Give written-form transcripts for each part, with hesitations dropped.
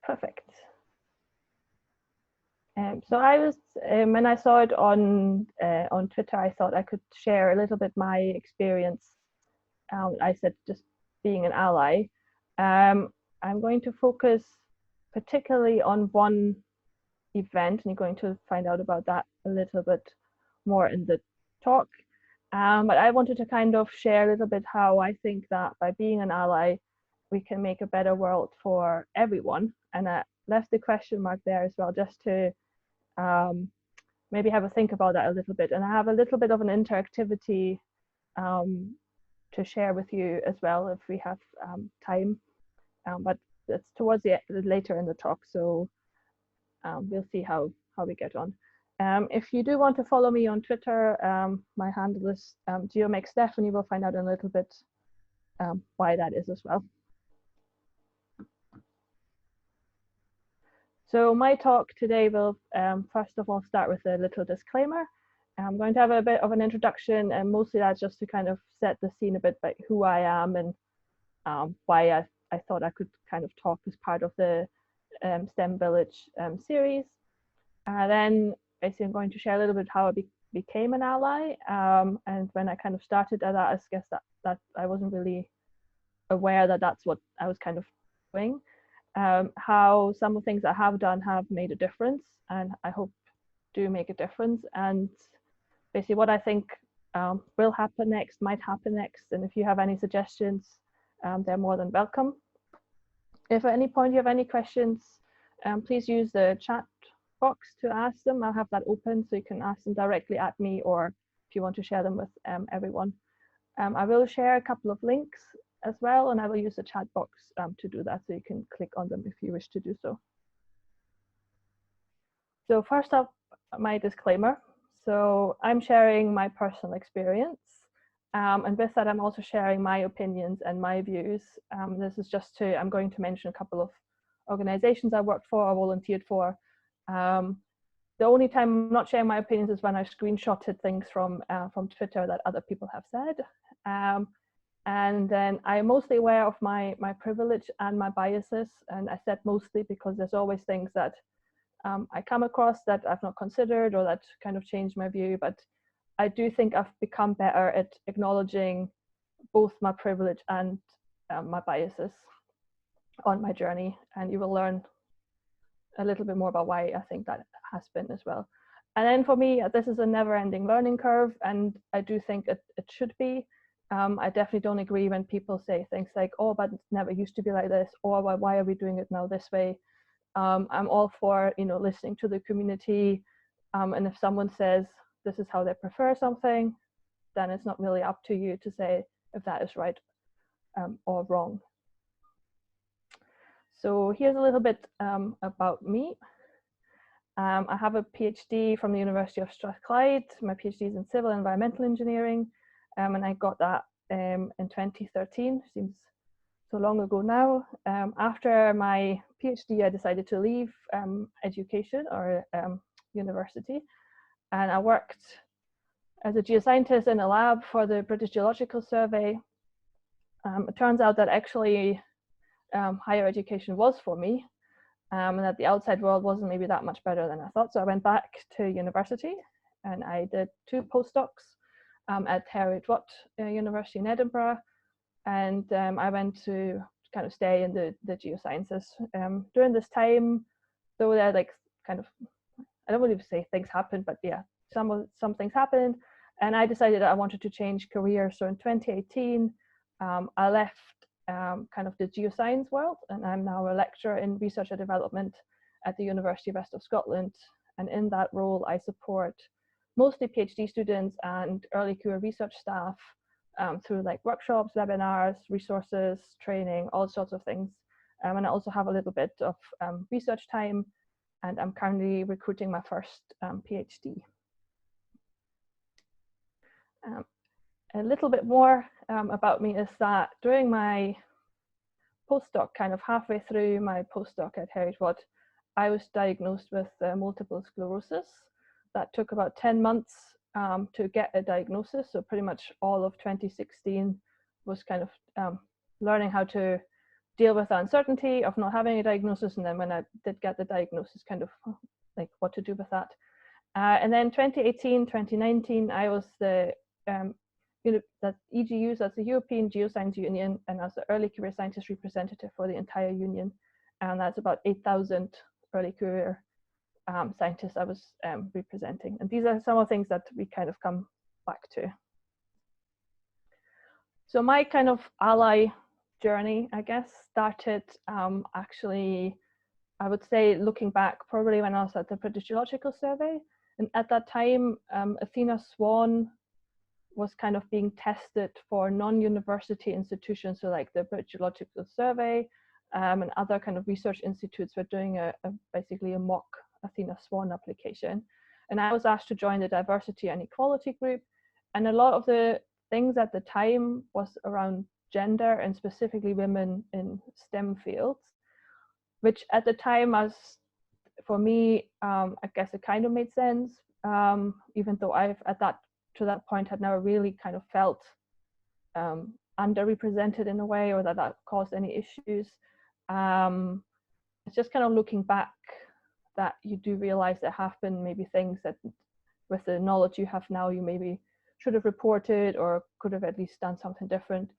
Perfect. So I was, when I saw it on Twitter, I thought I could share a little bit my experience. I said just being an ally. I'm going to focus particularly on one event, and you're going to find out about that a little bit more in the talk. But I wanted to kind of share a little bit how I think that by being an ally, we can make a better world for everyone. And I left the question mark there as well, just to maybe have a think about that a little bit. And I have a little bit of an interactivity to share with you as well if we have time. But it's towards the later in the talk, so we'll see how we get on. If you do want to follow me on Twitter, my handle is geomexsteph, and you will find out in a little bit why that is as well. So my talk today will first of all start with a little disclaimer. I'm going to have a bit of an introduction, and mostly that's just to kind of set the scene a bit about who I am and why I thought I could kind of talk as part of the STEM Village series. Then basically I'm going to share a little bit how I became an ally, and when I kind of started at that, I guess that I wasn't really aware that that's what I was kind of doing. How some of the things I have done have made a difference, and I hope do make a difference, and basically what I think will happen next, might happen next, and if you have any suggestions, they're more than welcome. If at any point you have any questions, please use the chat box to ask them. I'll have that open so you can ask them directly at me, or if you want to share them with everyone. I will share a couple of links as well, and I will use the chat box to do that, so you can click on them if you wish to do so. So first up, my disclaimer. So I'm sharing my personal experience, and with that I'm also sharing my opinions and my views. This is just to, I'm going to mention a couple of organizations I worked for or volunteered for. The only time I'm not sharing my opinions is when I screenshotted things from Twitter that other people have said. And then I'm mostly aware of my privilege and my biases, and I said mostly because there's always things that I come across that I've not considered or that kind of changed my view, but I do think I've become better at acknowledging both my privilege and my biases on my journey, and you will learn a little bit more about why I think that has been as well. And then for me, this is a never-ending learning curve, and I do think it should be. I definitely don't agree when people say things like, oh, but it never used to be like this, or why are we doing it now this way? I'm all for, listening to the community, and if someone says this is how they prefer something, then it's not really up to you to say if that is right or wrong. So here's a little bit about me. I have a PhD from the University of Strathclyde. My PhD is in civil environmental engineering, and I got that in 2013. Seems so long ago now. After my PhD, I decided to leave education or university, and I worked as a geoscientist in a lab for the British Geological Survey. It turns out that actually higher education was for me, and that the outside world wasn't maybe that much better than I thought. So I went back to university, and I did 2 postdocs at Heriot-Watt University in Edinburgh, and I went to kind of stay in the geosciences. During this time, though, there like kind of, I don't want to say things happened, but yeah, some things happened, and I decided I wanted to change career. So in 2018, I left kind of the geoscience world, and I'm now a lecturer in research and development at the University of West of Scotland. And in that role, I support mostly PhD students and early career research staff through like workshops, webinars, resources, training, all sorts of things. And I also have a little bit of research time, and I'm currently recruiting my first PhD. A little bit more about me is that during my postdoc, kind of halfway through my postdoc at Heriot-Watt, I was diagnosed with multiple sclerosis. That took about 10 months to get a diagnosis. So pretty much all of 2016 was kind of learning how to deal with the uncertainty of not having a diagnosis, and then when I did get the diagnosis, kind of like what to do with that. And then 2018, 2019, I was the that EGUs, that's the European Geoscience Union, and as the early career scientist representative for the entire union, and that's about 8,000 early career scientists I was representing. And these are some of the things that we kind of come back to. So my kind of ally journey, I guess, started actually, I would say, looking back, probably when I was at the British Geological Survey. And at that time, Athena Swan was kind of being tested for non-university institutions, so like the British Geological Survey and other kind of research institutes were doing basically a mock Athena Swan application. And I was asked to join the diversity and equality group. And a lot of the things at the time was around gender and specifically women in STEM fields, which at the time, as for me, I guess it kind of made sense, even though I've to that point had never really kind of felt underrepresented in a way, or that caused any issues. It's just kind of looking back that you do realize there have been maybe things that with the knowledge you have now, you maybe should have reported or could have at least done something different.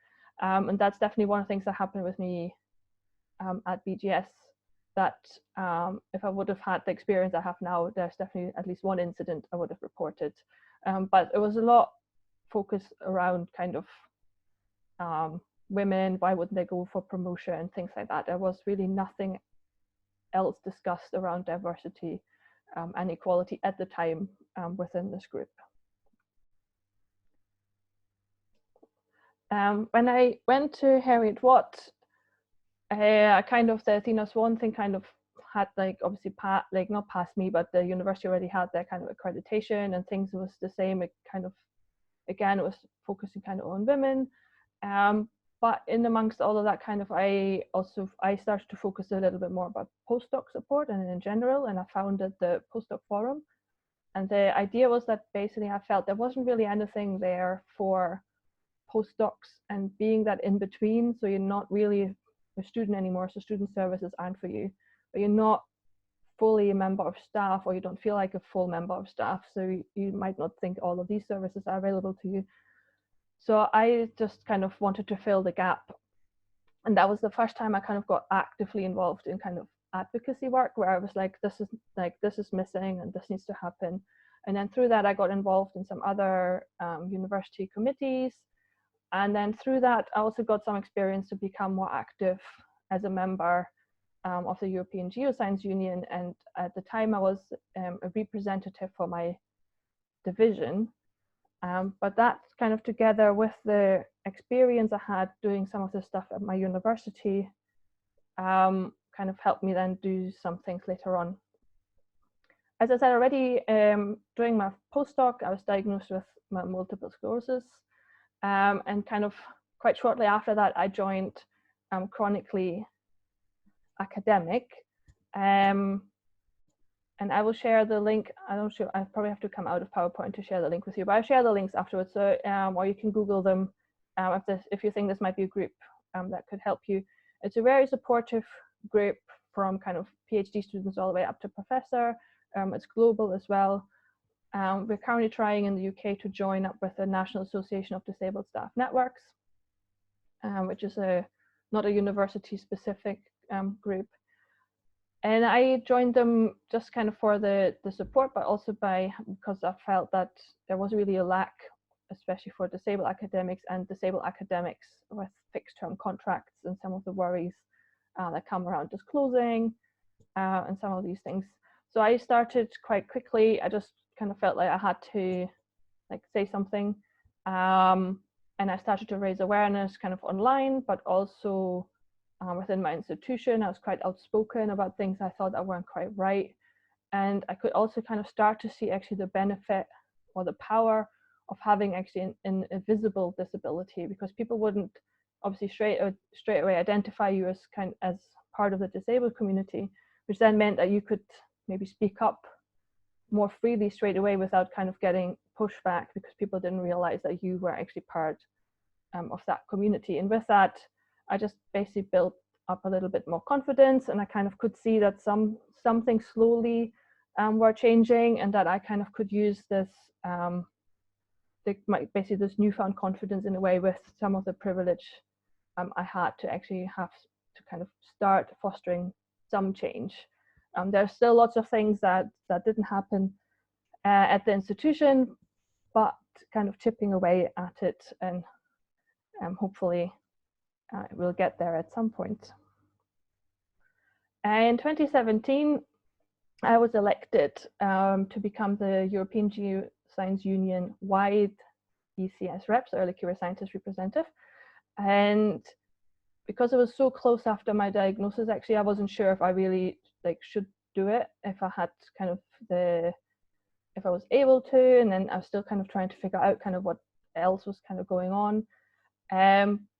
And that's definitely one of the things that happened with me at BGS, that if I would have had the experience I have now, there's definitely at least one incident I would have reported. But it was a lot focused around kind of women, why wouldn't they go for promotion and things like that. There was really nothing else discussed around diversity and equality at the time within this group. When I went to Harriet Watt, kind of the Athena Swan thing kind of had like obviously not past me, but the university already had their kind of accreditation and things was the same. It kind of, again, it was focusing kind of on women. But in amongst all of that kind of, I started to focus a little bit more about postdoc support and in general, and I founded the postdoc forum. And the idea was that basically I felt there wasn't really anything there for postdocs, and being that in between, so you're not really a student anymore, so student services aren't for you, but you're not fully a member of staff, or you don't feel like a full member of staff, so you might not think all of these services are available to you. So I just kind of wanted to fill the gap, and that was the first time I kind of got actively involved in kind of advocacy work, where I was like, this is missing and this needs to happen. And then through that I got involved in some other university committees. And then through that, I also got some experience to become more active as a member of the European Geoscience Union. And at the time, I was a representative for my division. But that kind of together with the experience I had doing some of the stuff at my university kind of helped me then do some things later on. As I said already, during my postdoc, I was diagnosed with multiple sclerosis. And kind of quite shortly after that, I joined Chronically Academic. And I will share the link. I probably have to come out of PowerPoint to share the link with you, but I'll share the links afterwards. So, or you can Google them if you think this might be a group that could help you. It's a very supportive group from kind of PhD students all the way up to professor. It's global as well. We're currently trying in the UK to join up with the National Association of Disabled Staff Networks, which is not a university specific group. And I joined them just kind of for the support, but also because I felt that there was really a lack, especially for disabled academics and disabled academics with fixed term contracts, and some of the worries that come around disclosing and some of these things. So I started quite quickly. I just kind of felt like I had to say something, and I started to raise awareness kind of online, but also within my institution. I was quite outspoken about things I thought that weren't quite right, and I could also kind of start to see actually the benefit or the power of having actually an invisible disability, because people wouldn't obviously straight away identify you as part of the disabled community, which then meant that you could maybe speak up more freely straight away without kind of getting pushback, because people didn't realize that you were actually part of that community. And with that, I just basically built up a little bit more confidence, and I kind of could see that something slowly were changing, and that I kind of could use this basically this newfound confidence in a way with some of the privilege I had to actually have to kind of start fostering some change. There's still lots of things that didn't happen at the institution, but kind of chipping away at it, and hopefully we'll get there at some point. In 2017, I was elected to become the European Geoscience Union wide ECS reps, early career scientist representative. And because it was so close after my diagnosis, actually, I wasn't sure if I really should do it, if I had kind of if I was able to, and then I was still kind of trying to figure out kind of what else was kind of going on.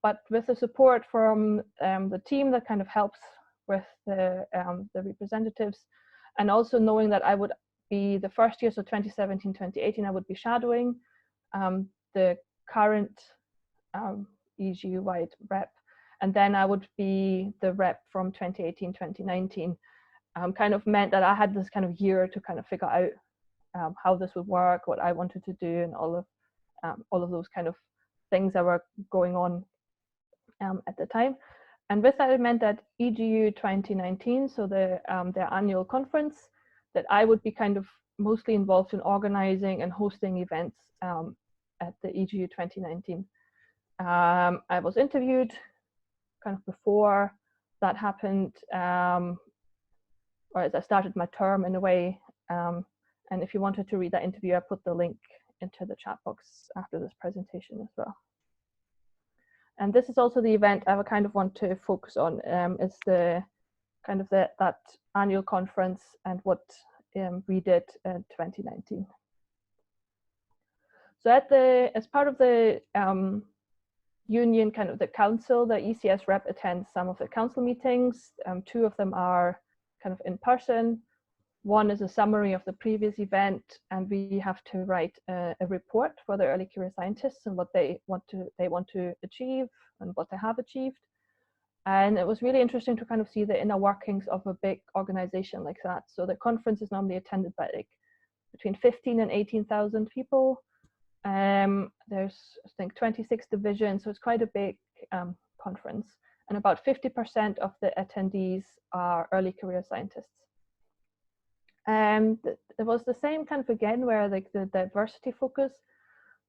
But with the support from the team that kind of helps with the representatives, and also knowing that I would be the first year, so 2017, 2018, I would be shadowing the current EGU-wide rep, and then I would be the rep from 2018, 2019, kind of meant that I had this kind of year to kind of figure out how this would work, what I wanted to do, and all of those kind of things that were going on at the time. And with that, it meant that EGU 2019, so their annual conference, that I would be kind of mostly involved in organizing and hosting events at the EGU 2019. I was interviewed kind of before that happened, or as I started my term in a way. And if you wanted to read that interview, I put the link into the chat box after this presentation as well. And this is also the event I kind of want to focus on, is the kind of that annual conference and what we did in 2019. So as part of the union, kind of the council, the ECS rep attends some of the council meetings. 2 of them are kind of in person. One is a summary of the previous event, and we have to write a report for the early career scientists and what they want to achieve and what they have achieved. And it was really interesting to kind of see the inner workings of a big organization like that. So the conference is normally attended by between 15 and 18,000 people. There's, I think, 26 divisions, so it's quite a big conference. And about 50% of the attendees are early career scientists. It was the same kind of again where the diversity focus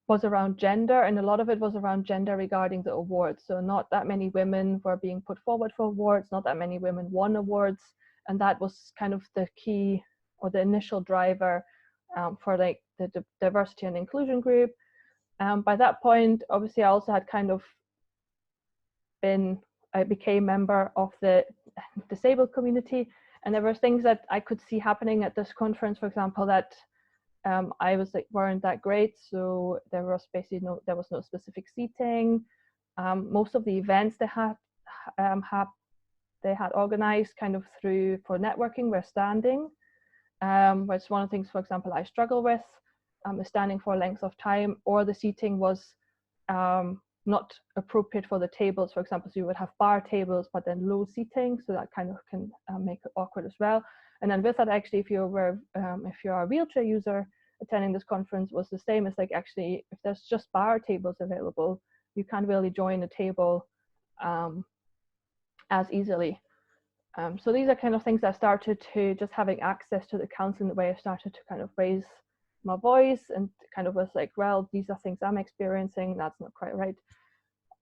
was around gender, and a lot of it was around gender regarding the awards. So not that many women were being put forward for awards, not that many women won awards, and that was kind of the key or the initial driver for the diversity and inclusion group. By that point, obviously, I also had kind of I became member of the disabled community. And there were things that I could see happening at this conference, for example, that I was weren't that great. So there was basically no specific seating. Most of the events they had organized kind of for networking were standing, which one of the things, for example, I struggle with is standing for length of time, or the seating was not appropriate for the tables, for example. So you would have bar tables, but then low seating, so that kind of can make it awkward as well. And then with that, actually, if you're a wheelchair user attending this conference, was the same as actually, if there's just bar tables available, you can't really join a table as easily. So these are kind of things I started to, just having access to the council in the way I started to kind of raise my voice, and kind of was well, these are things I'm experiencing, that's not quite right.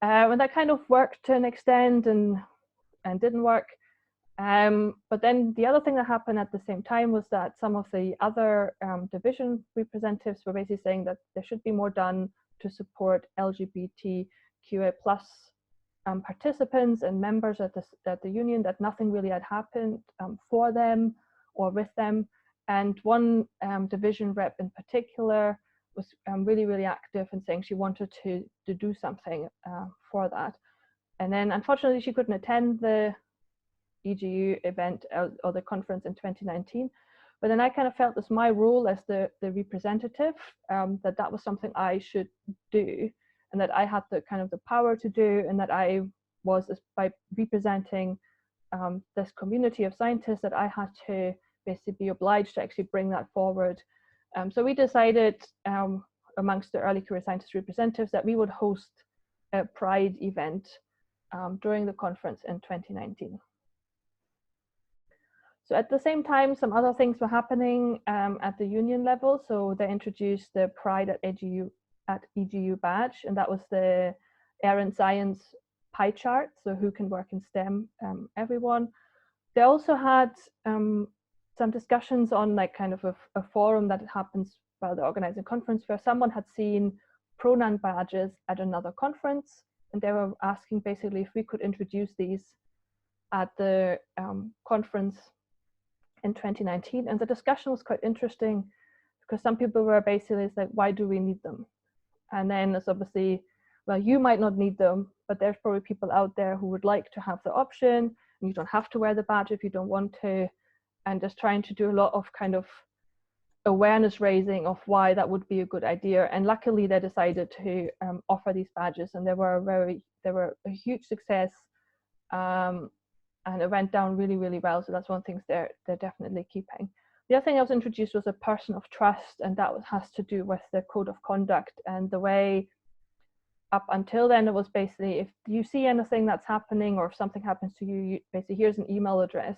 And that kind of worked to an extent and didn't work. But then the other thing that happened at the same time was that some of the other division representatives were basically saying that there should be more done to support LGBTQA+ participants and members at the union, that nothing really had happened for them or with them. And one division rep in particular was really, really active in saying she wanted to do something for that. And then unfortunately, she couldn't attend the EGU event or the conference in 2019. But then I kind of felt as my role as the representative, that was something I should do, and that I had the kind of the power to do, and that I was, by representing this community of scientists that I had to basically be obliged to actually bring that forward. So we decided amongst the early career scientist representatives that we would host a Pride event during the conference in 2019. So at the same time, some other things were happening at the union level. So they introduced the Pride at EGU badge, and that was the Air and Science pie chart, so who can work in STEM, everyone. They also had some discussions on like kind of a forum that happens while they're organizing conference, where someone had seen pronoun badges at another conference, and they were asking basically if we could introduce these at the conference in 2019. And the discussion was quite interesting because some people were basically like, why do we need them? And then it's obviously, well, you might not need them, but there's probably people out there who would like to have the option, and you don't have to wear the badge if you don't want to, and just trying to do a lot of kind of awareness raising of why that would be a good idea. And luckily they decided to offer these badges, and they were a huge success, and it went down really, really well. So that's one of the things they're definitely keeping. The other thing that was introduced was a person of trust, and that has to do with the code of conduct. And the way up until then, it was basically, if you see anything that's happening or if something happens to you, basically here's an email address.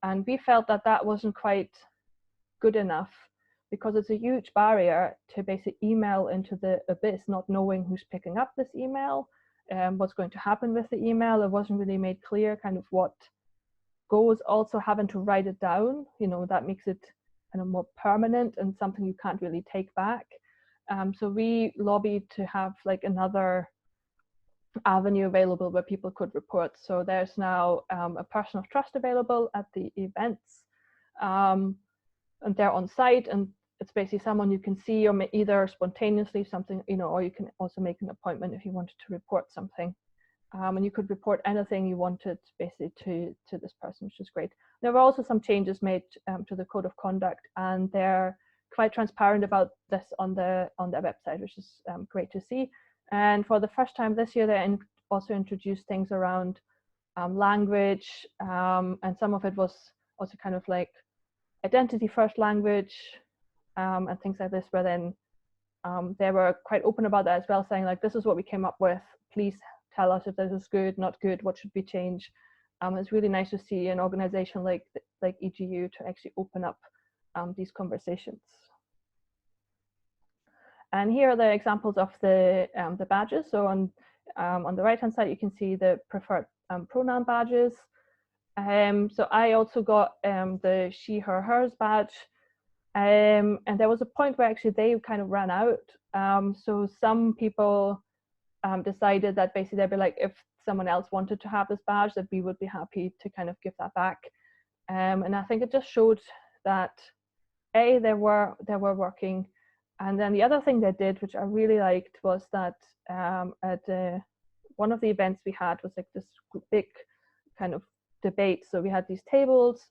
And we felt that that wasn't quite good enough, because it's a huge barrier to basically email into the abyss, not knowing who's picking up this email, what's going to happen with the email. It wasn't really made clear kind of what goes. Also having to write it down, you know, that makes it kind of more permanent and something you can't really take back. So we lobbied to have like another avenue available where people could report. So there's now a person of trust available at the events, and they're on site, and it's basically someone you can see, or either spontaneously something, you know, or you can also make an appointment if you wanted to report something. And you could report anything you wanted basically to this person, which is great. There were also some changes made to the code of conduct, and they're quite transparent about this on their website, which is great to see. And for the first time this year, they also introduced things around language, and some of it was also kind of like identity first language, and things like this, where then they were quite open about that as well, saying like, this is what we came up with, please tell us if this is good, not good, what should we change. It's really nice to see an organization like EGU to actually open up these conversations. And here are the examples of the badges. So on the right hand side, you can see the preferred pronoun badges. So I also got the she, her, hers badge. And there was a point where actually they kind of ran out. So some people decided that basically they'd be like, if someone else wanted to have this badge, that we would be happy to kind of give that back. And I think it just showed that they were working. And then the other thing they did, which I really liked, was that at one of the events we had was like this big kind of debate. So we had these tables,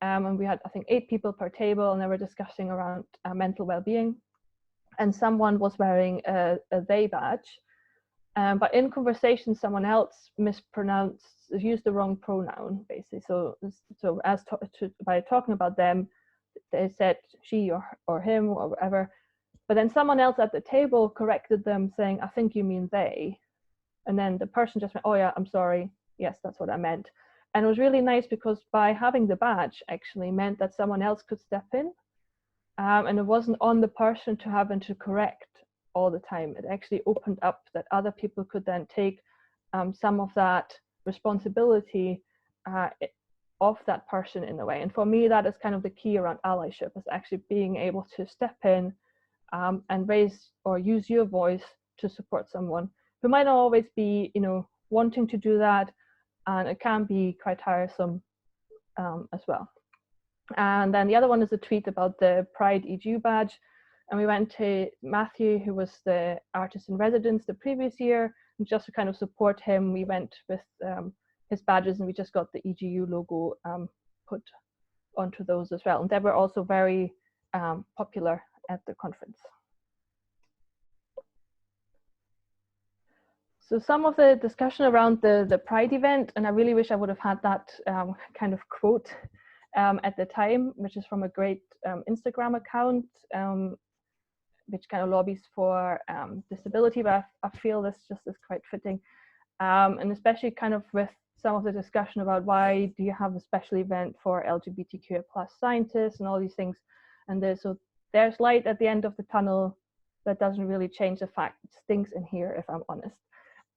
and we had, I think, 8 people per table, and they were discussing around mental well-being. And someone was wearing a they badge, but in conversation, someone else used the wrong pronoun, basically. So by talking about them, they said she or him or whatever. But then someone else at the table corrected them, saying, I think you mean they. And then the person just went, oh yeah, I'm sorry. Yes, that's what I meant. And it was really nice because by having the badge actually meant that someone else could step in. And it wasn't on the person to having to correct all the time. It actually opened up that other people could then take some of that responsibility of that person in a way. And for me, that is kind of the key around allyship, is actually being able to step in and raise or use your voice to support someone who might not always be, you know, wanting to do that, and it can be quite tiresome as well. And then the other one is a tweet about the Pride EGU badge, and we went to Matthew, who was the artist in residence the previous year, and just to kind of support him, we went with his badges, and we just got the EGU logo put onto those as well. And they were also very popular at the conference. So some of the discussion around the Pride event, and I really wish I would have had that kind of quote at the time, which is from a great Instagram account, which kind of lobbies for disability, but I feel this just is quite fitting. And especially kind of with some of the discussion about why do you have a special event for LGBTQ plus scientists and all these things. And there's light at the end of the tunnel that doesn't really change the fact it stinks in here, if I'm honest.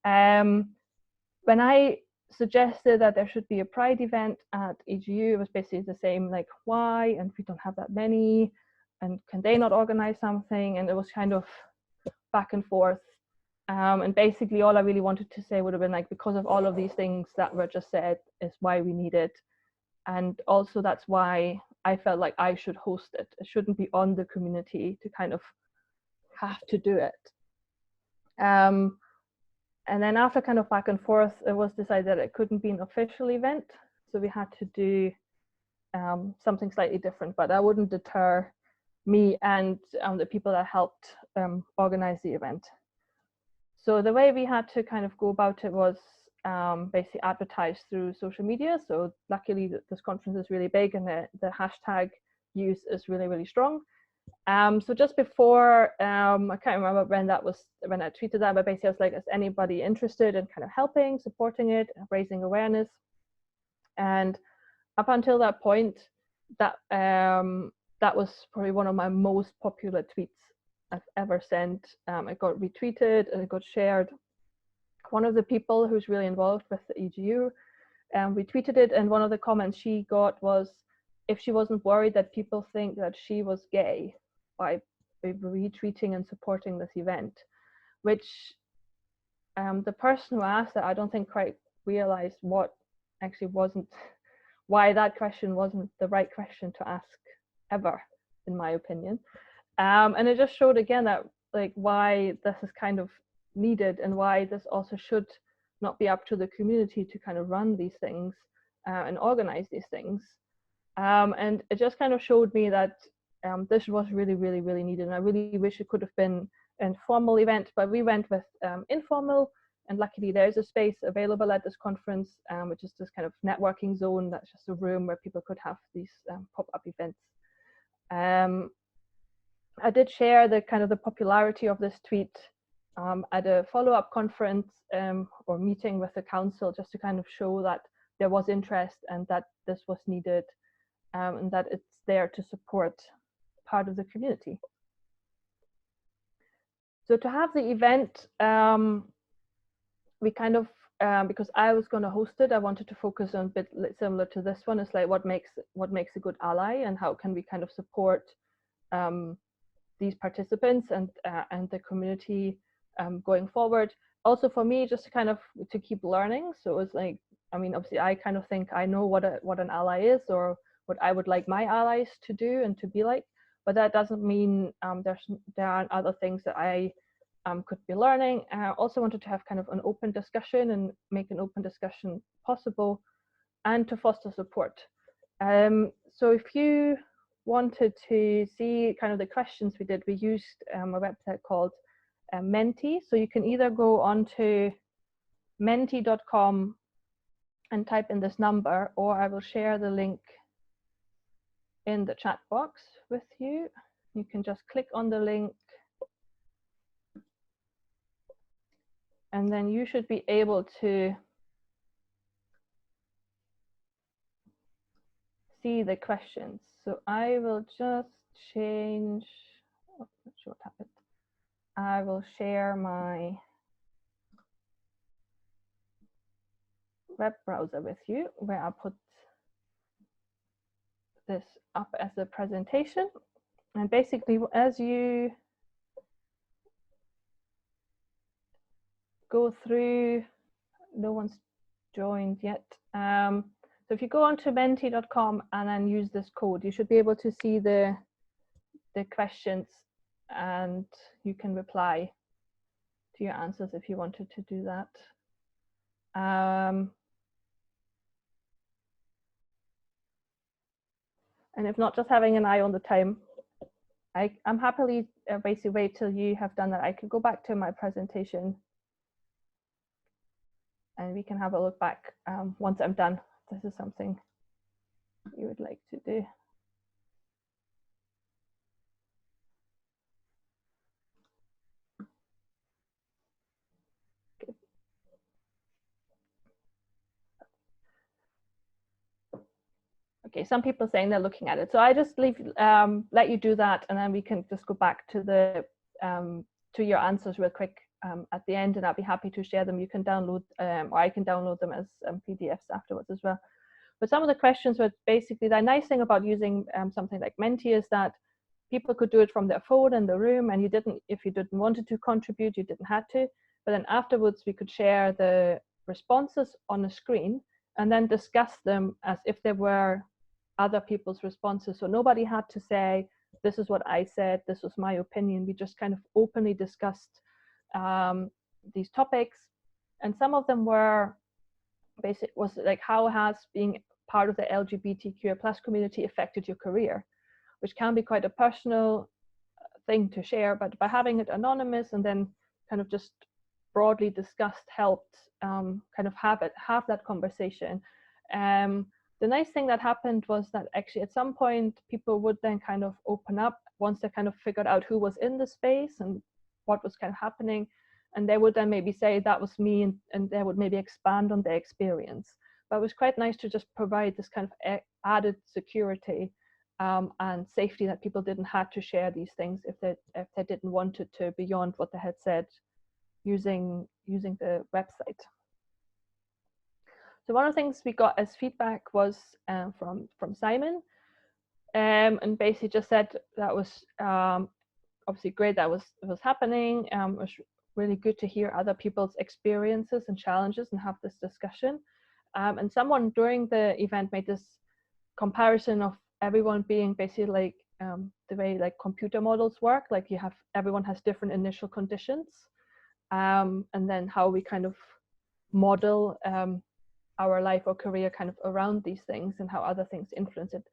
When I suggested that there should be a Pride event at EGU, it was basically the same, like, why? And we don't have that many, and can they not organize something? And it was kind of back and forth. And basically all I really wanted to say would have been like, because of all of these things that were just said is why we need it. And also that's why I felt like I should host it. It shouldn't be on the community to kind of have to do it. And then after kind of back and forth, it was decided that it couldn't be an official event. So we had to do something slightly different, but that wouldn't deter me and the people that helped organize the event. So the way we had to kind of go about it was basically advertise through social media. So luckily this conference is really big and the hashtag use is really, really strong. So just before, I can't remember when I tweeted that, but basically I was like, is anybody interested in kind of helping, supporting it, raising awareness? And up until that point, that was probably one of my most popular tweets I've ever sent. It got retweeted and it got shared. One of the people who's really involved with the EGU retweeted it, and one of the comments she got was, if she wasn't worried that people think that she was gay by retweeting and supporting this event, which the person who asked that I don't think quite realized what actually why that question wasn't the right question to ask ever, in my opinion. And it just showed again that like why this is kind of needed and why this also should not be up to the community to kind of run these things and organize these things. And it just kind of showed me that this was really, really, really needed. And I really wish it could have been an formal event, but we went with informal. And luckily there's a space available at this conference, which is this kind of networking zone. That's just a room where people could have these pop-up events. I did share the kind of the popularity of this tweet at a follow-up conference or meeting with the council, just to kind of show that there was interest and that this was needed, and that it's there to support part of the community. So to have the event, we kind of, because I was going to host it, I wanted to focus on a bit similar to this one. It's like what makes a good ally, and how can we kind of support these participants and the community going forward. Also for me, just to kind of to keep learning. So it was like, I mean, obviously I kind of think I know what an ally is, or what I would like my allies to do and to be like, but that doesn't mean there aren't other things that I could be learning. I also wanted to have kind of an open discussion and make an open discussion possible, and to foster support. So if you wanted to see kind of the questions we did, we used a website called Menti. So you can either go onto menti.com and type in this number, or I will share the link in the chat box with you. You can just click on the link, and then you should be able to see the questions. So I will just change, oh, not sure what happened. I will share my web browser with you, where I put this up as a presentation. And basically, as you go through, no one's joined yet. So if you go onto menti.com and then use this code, you should be able to see the questions, and you can reply to your answers if you wanted to do that. And if not, just having an eye on the time. I'm happily basically wait till you have done that. I could go back to my presentation and we can have a look back once I'm done. This is something you would like to do. Good. Okay, some people saying they're looking at it. So I just let you do that, and then we can just go back to the to your answers real quick at the end, and I'll be happy to share them. You can download, or I can download them as PDFs afterwards as well. But some of the questions were basically, the nice thing about using something like Menti is that people could do it from their phone in the room, and you didn't, if you didn't want to contribute, you didn't have to. But then afterwards, we could share the responses on a screen and then discuss them as if they were other people's responses. So nobody had to say, this is what I said, this was my opinion. We just kind of openly discussed these topics. And some of them were was like, how has being part of the LGBTQ plus community affected your career, which can be quite a personal thing to share, but by having it anonymous and then kind of just broadly discussed helped kind of have that conversation. The nice thing that happened was that actually at some point people would then kind of open up once they kind of figured out who was in the space and what was kind of happening, and they would then maybe say that was me, and they would maybe expand on their experience. But it was quite nice to just provide this kind of added security and safety that people didn't have to share these things if they didn't want it to beyond what they had said using the website. So one of the things we got as feedback was from Simon, and basically just said that was obviously great that was happening. It was really good to hear other people's experiences and challenges and have this discussion. And someone during the event made this comparison of everyone being basically like the way like computer models work, like everyone has different initial conditions, and then how we kind of model our life or career kind of around these things and how other things influence it.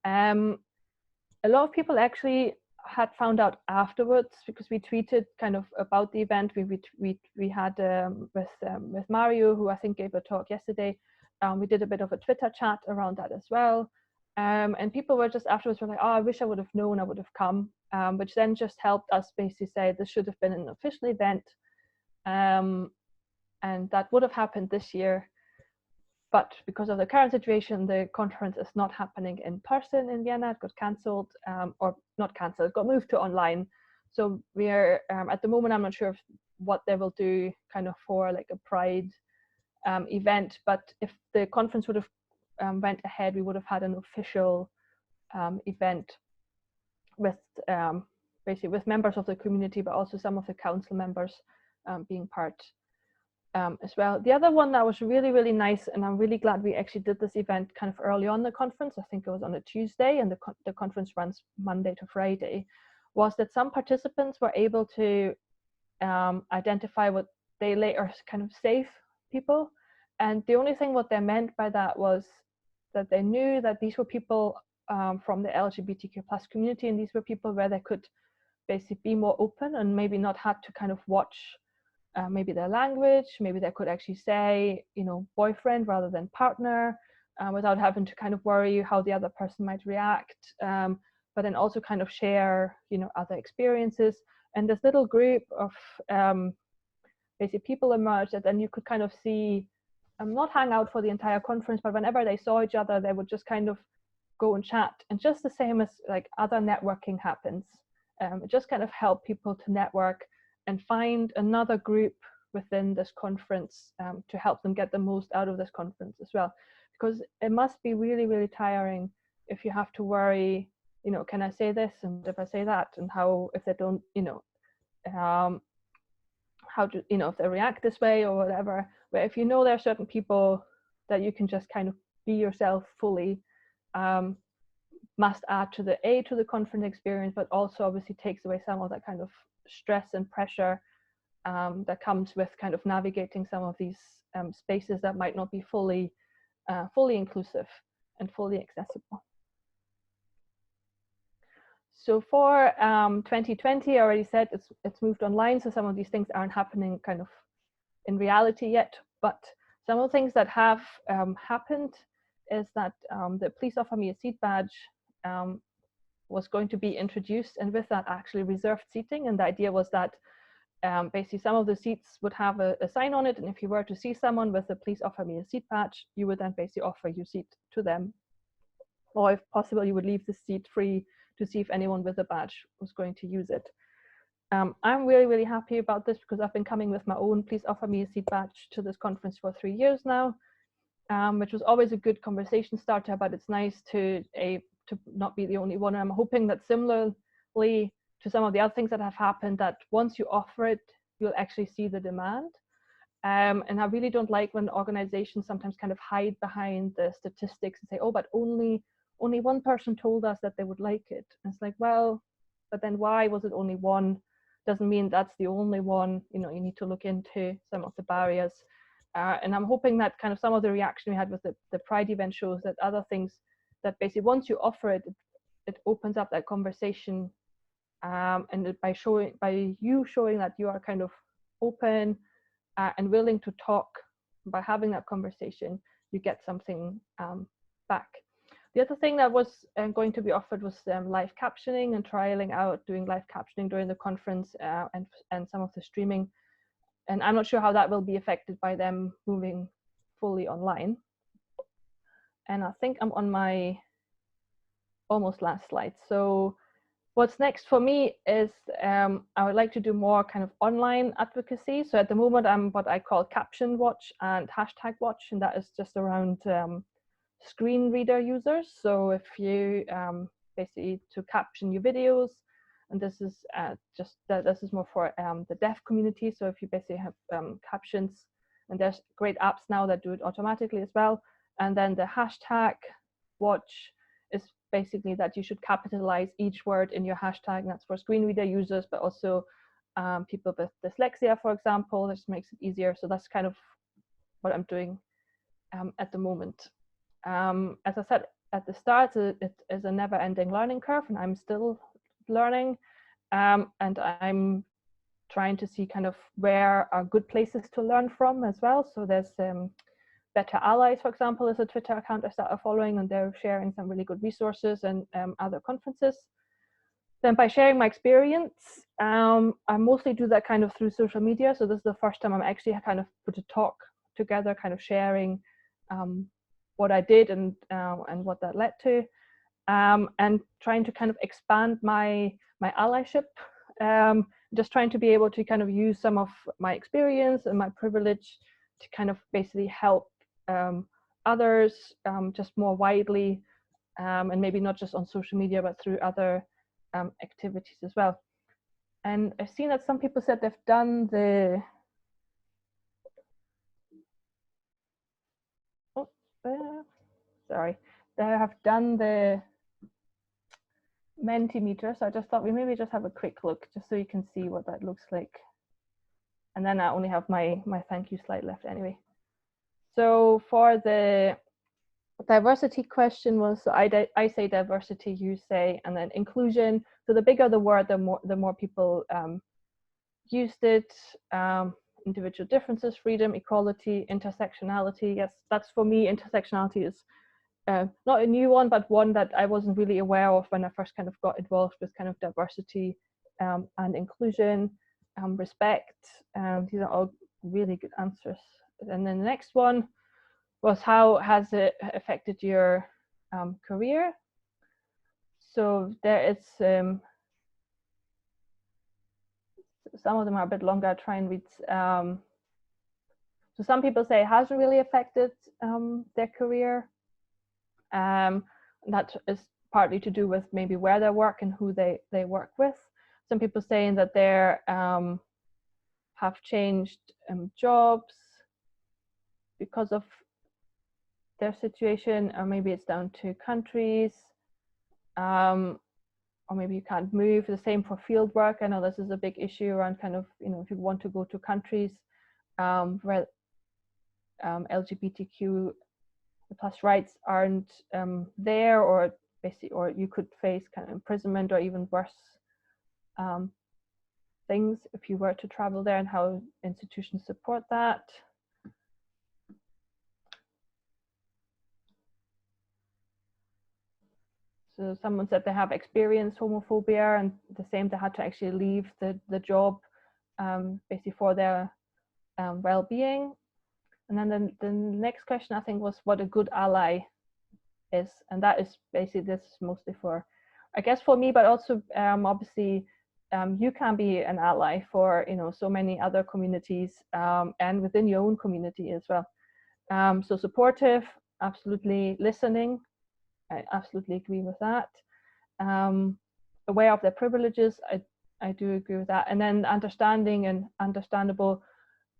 A lot of people actually had found out afterwards because we tweeted kind of about the event. We had with Mario, who I think gave a talk yesterday. We did a bit of a Twitter chat around that as well. And people were just afterwards were like, oh, I wish I would have known, I would have come, which then just helped us basically say this should have been an official event. And that would have happened this year. But because of the current situation, the conference is not happening in person in Vienna. It got cancelled, or not cancelled, it got moved to online. So we are, at the moment, I'm not sure what they will do kind of for like a Pride event. But if the conference would have went ahead, we would have had an official event with basically with members of the community, but also some of the council members being part as well. The other one that was really, really nice, and I'm really glad we actually did this event kind of early on the conference, I think it was on a Tuesday, and the conference runs Monday to Friday, was that some participants were able to identify what they later kind of safe people. And the only thing what they meant by that was that they knew that these were people from the LGBTQ plus community, and these were people where they could basically be more open and maybe not had to kind of watch maybe their language, maybe they could actually say, you know, boyfriend rather than partner, without having to kind of worry how the other person might react, but then also kind of share, you know, other experiences. And this little group of basically people emerged that then you could kind of see, not hang out for the entire conference, but whenever they saw each other, they would just kind of go and chat. And just the same as like other networking happens, it just kind of helped people to network and find another group within this conference to help them get the most out of this conference as well. Because it must be really, really tiring if you have to worry, you know, can I say this, and if I say that, and how, if they don't, you know, how to, you know, if they react this way or whatever. Where if you know there are certain people that you can just kind of be yourself fully, must add to the conference experience, but also obviously takes away some of that kind of stress and pressure that comes with kind of navigating some of these spaces that might not be fully inclusive and fully accessible. So for 2020, I already said it's moved online, so some of these things aren't happening kind of in reality yet, but Some of the things that have happened is that the Please Offer Me a Seat badge was going to be introduced, and with that actually reserved seating. And the idea was that basically some of the seats would have a sign on it, and if you were to see someone with a Please Offer Me a Seat badge, you would then basically offer your seat to them. Or if possible, you would leave the seat free to see if anyone with a badge was going to use it. I'm really, really happy about this because I've been coming with my own Please Offer Me a Seat badge to this conference for 3 years now, which was always a good conversation starter, but it's nice to not be the only one. And I'm hoping that similarly to some of the other things that have happened, that once you offer it, you'll actually see the demand. And I really don't like when organizations sometimes kind of hide behind the statistics and say, oh, but only one person told us that they would like it. And it's like, well, but then why was it only one? Doesn't mean that's the only one. You know, you need to look into some of the barriers. And I'm hoping that kind of some of the reaction we had with the Pride event shows that other things, that basically once you offer it, it opens up that conversation. And by you showing that you are kind of open and willing to talk, by having that conversation, you get something back. The other thing that was going to be offered was live captioning, and trialing out doing live captioning during the conference and some of the streaming. And I'm not sure how that will be affected by them moving fully online. And I think I'm on my almost last slide. So what's next for me is I would like to do more kind of online advocacy. So at the moment, I'm what I call caption watch and hashtag watch, and that is just around screen reader users. So if you basically to caption your videos, and this is this is more for the deaf community. So if you basically have captions, and there's great apps now that do it automatically as well. And then the hashtag watch is basically that you should capitalize each word in your hashtag, and that's for screen reader users, but also people with dyslexia, for example. This makes it easier. So that's kind of what I'm doing at the moment. As I said at the start, it is a never-ending learning curve, and I'm still learning, and I'm trying to see kind of where are good places to learn from as well. So there's Better Allies, for example, is a Twitter account I started following, and they're sharing some really good resources and other conferences. Then by sharing my experience, I mostly do that kind of through social media. So this is the first time I'm actually kind of put a talk together, kind of sharing what I did and what that led to, and trying to kind of expand my allyship, just trying to be able to kind of use some of my experience and my privilege to kind of basically help others just more widely, and maybe not just on social media, but through other activities as well. And I've seen that some people said they've done the they have done the Menti Meter. So I just thought we maybe just have a quick look, just so you can see what that looks like. And then I only have my thank you slide left anyway. So for the diversity question was, so I say diversity, you say, and then inclusion. So the bigger the word, the more people used it. Individual differences, freedom, equality, intersectionality. Yes, that's for me, intersectionality is not a new one, but one that I wasn't really aware of when I first kind of got involved with kind of diversity and inclusion, respect. These are all really good answers. And then the next one was, how has it affected your career? So there is, some of them are a bit longer, I'll try and read. So some people say it hasn't really affected their career. That is partly to do with maybe where they work and who they work with. Some people saying that they have changed jobs because of their situation, or maybe it's down to countries, or maybe you can't move. The same for field work. I know this is a big issue around kind of, you know, if you want to go to countries where LGBTQ plus rights aren't there, or basically, or you could face kind of imprisonment or even worse things if you were to travel there, and how institutions support that. So someone said they have experienced homophobia, and the same, they had to actually leave the job basically for their well-being. And then the next question I think was what a good ally is, and that is basically, this is mostly for, I guess, for me, but also obviously you can be an ally for, you know, so many other communities and within your own community as well. So supportive, absolutely. Listening, I absolutely agree with that. Aware of their privileges, I do agree with that. And then understanding and understandable.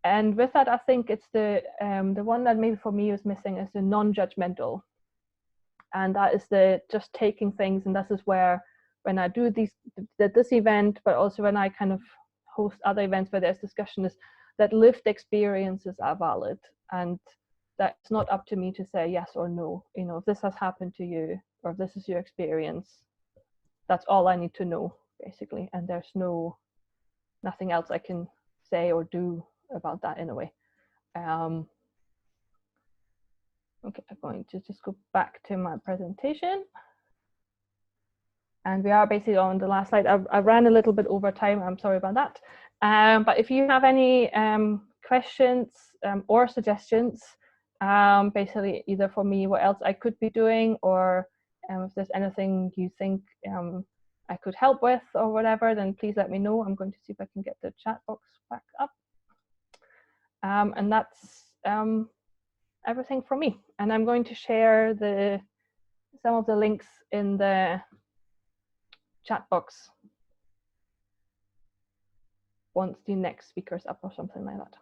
And with that, I think it's the one that maybe for me is missing is the non-judgmental. And that is the just taking things, and this is where when I do this event, but also when I kind of host other events where there's discussion, is that lived experiences are valid, and that it's not up to me to say yes or no. You know, if this has happened to you or if this is your experience, that's all I need to know, basically, and there's nothing else I can say or do about that in a way. Okay, I'm going to just go back to my presentation. And we are basically on the last slide. I ran a little bit over time, I'm sorry about that. But if you have any questions or suggestions, basically either for me, what else I could be doing, or if there's anything you think I could help with or whatever, then please let me know. I'm going to see if I can get the chat box back up. And that's everything from me. And I'm going to share some of the links in the chat box once the next speaker's up or something like that.